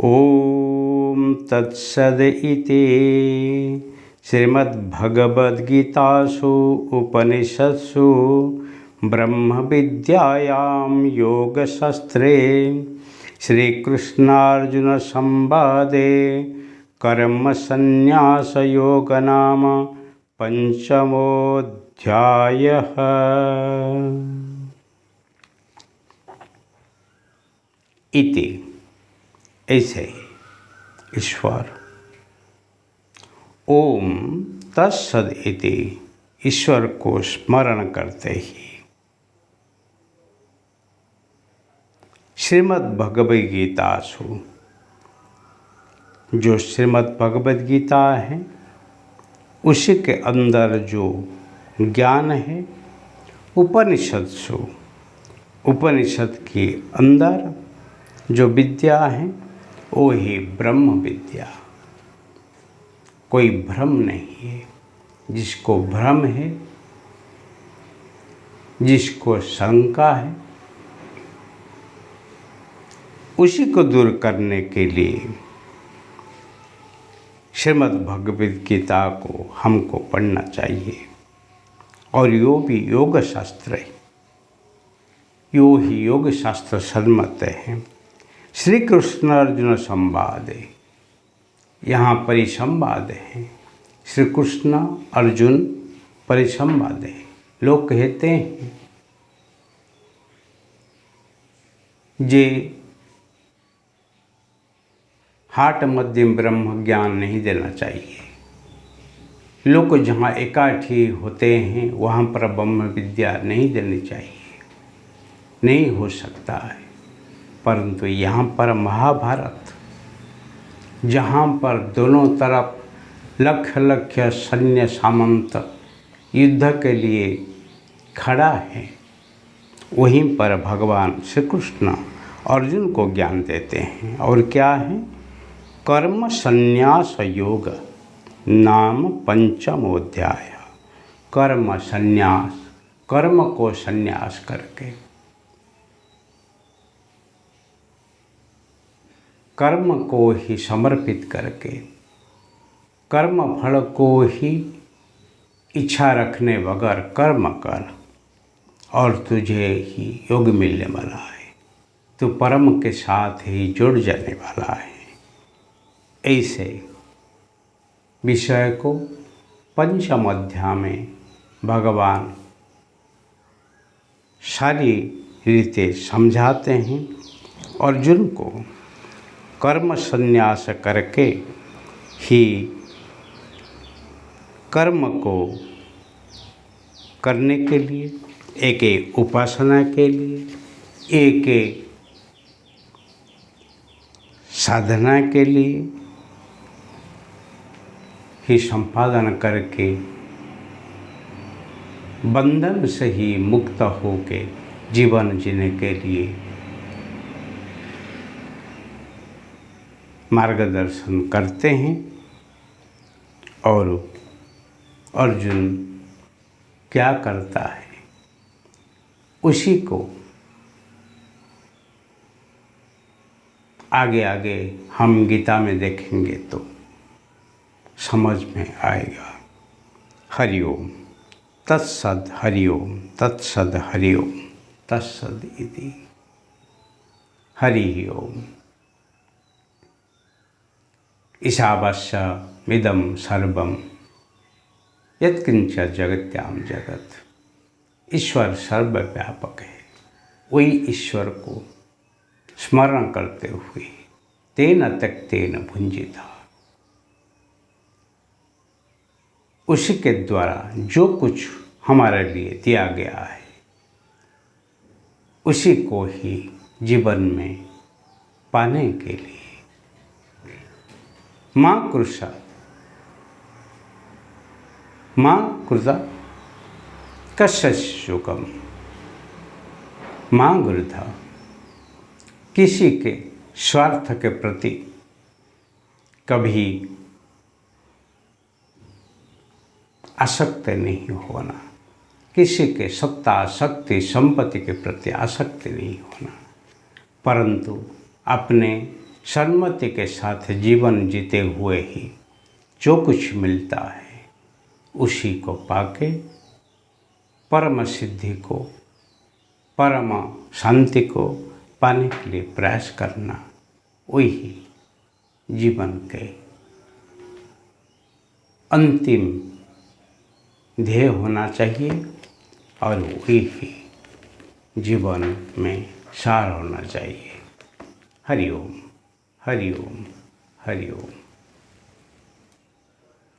ॐ तत्सदिति श्रीमद्भगवद्गीतासु उपनिषत्सु ब्रह्मविद्यायां योगशास्त्रे श्रीकृष्णार्जुनसंवादे कर्मसन्न्यासयोग नाम पंचमोऽध्यायः। इति ऐसे ईश्वर ओम तत्सद इति ईश्वर को स्मरण करते ही श्रीमद् भगवद गीतासु, जो श्रीमद् भगवद गीता है उसी के अंदर जो ज्ञान है, उपनिषत्सु, उपनिषद के अंदर जो विद्या है वो ही ब्रह्म विद्या। कोई भ्रम नहीं है। जिसको भ्रम है, जिसको शंका है, उसी को दूर करने के लिए श्रीमद् भगवद गीता को हमको पढ़ना चाहिए। और यो भी योग शास्त्र है, यो ही योग शास्त्र सन्मत है। श्री कृष्ण अर्जुन संवाद है, यहाँ परिसंवाद है। श्री कृष्ण अर्जुन परिसंवाद है। लोग कहते हैं जे हाट मध्यम ब्रह्म ज्ञान नहीं देना चाहिए। लोग जहाँ इकट्ठे होते हैं वहाँ पर ब्रह्म विद्या नहीं देनी चाहिए। नहीं हो सकता है। परंतु यहाँ पर महाभारत, जहाँ पर दोनों तरफ लख लख सैन्य सामंत युद्ध के लिए खड़ा है, वहीं पर भगवान श्री कृष्ण अर्जुन को ज्ञान देते हैं। और क्या है? कर्म संन्यास योग नाम पंचमोऽध्याय। कर्म संन्यास, कर्म को संन्यास करके, कर्म को ही समर्पित करके, कर्म फल को ही इच्छा रखने बगैर कर्म कर और तुझे ही योग मिलने वाला है। तू परम के साथ ही जुड़ जाने वाला है। ऐसे विषय को पंचम अध्याय में भगवान सारी रीतें समझाते हैं। अर्जुन को कर्म संन्यास करके ही कर्म को करने के लिए, एक उपासना के लिए, एक साधना के लिए ही संपादन करके बंधन से ही मुक्त होके जीवन जीने के लिए मार्गदर्शन करते हैं। और अर्जुन क्या करता है उसी को आगे आगे हम गीता में देखेंगे तो समझ में आएगा। हरिओम तत्सद, हरिओम तत्सद, हरिओम तत्सद इति। हरि ओम। ईशावास्यमिदं सर्वं यत्किंच जगत्याम जगत। ईश्वर सर्वव्यापक है। वही ईश्वर को स्मरण करते हुए तेन त्यक्तेन भुंजिता, उसी के द्वारा जो कुछ हमारे लिए दिया गया है उसी को ही जीवन में पाने के लिए माँ कृषा, माँ कृता कस्य शोकम, माँ गुरुधा, किसी के स्वार्थ के प्रति कभी आसक्त नहीं होना, किसी के सत्ता शक्ति संपत्ति के प्रति आसक्त नहीं होना, परंतु अपने सन्मति के साथ जीवन जीते हुए ही जो कुछ मिलता है उसी को पाके परम सिद्धि को, परम शांति को पाने के लिए प्रयास करना, वही जीवन के अंतिम ध्येय होना चाहिए और वही ही जीवन में सार होना चाहिए। हरि ओम, हरि ओम, हरि ओम।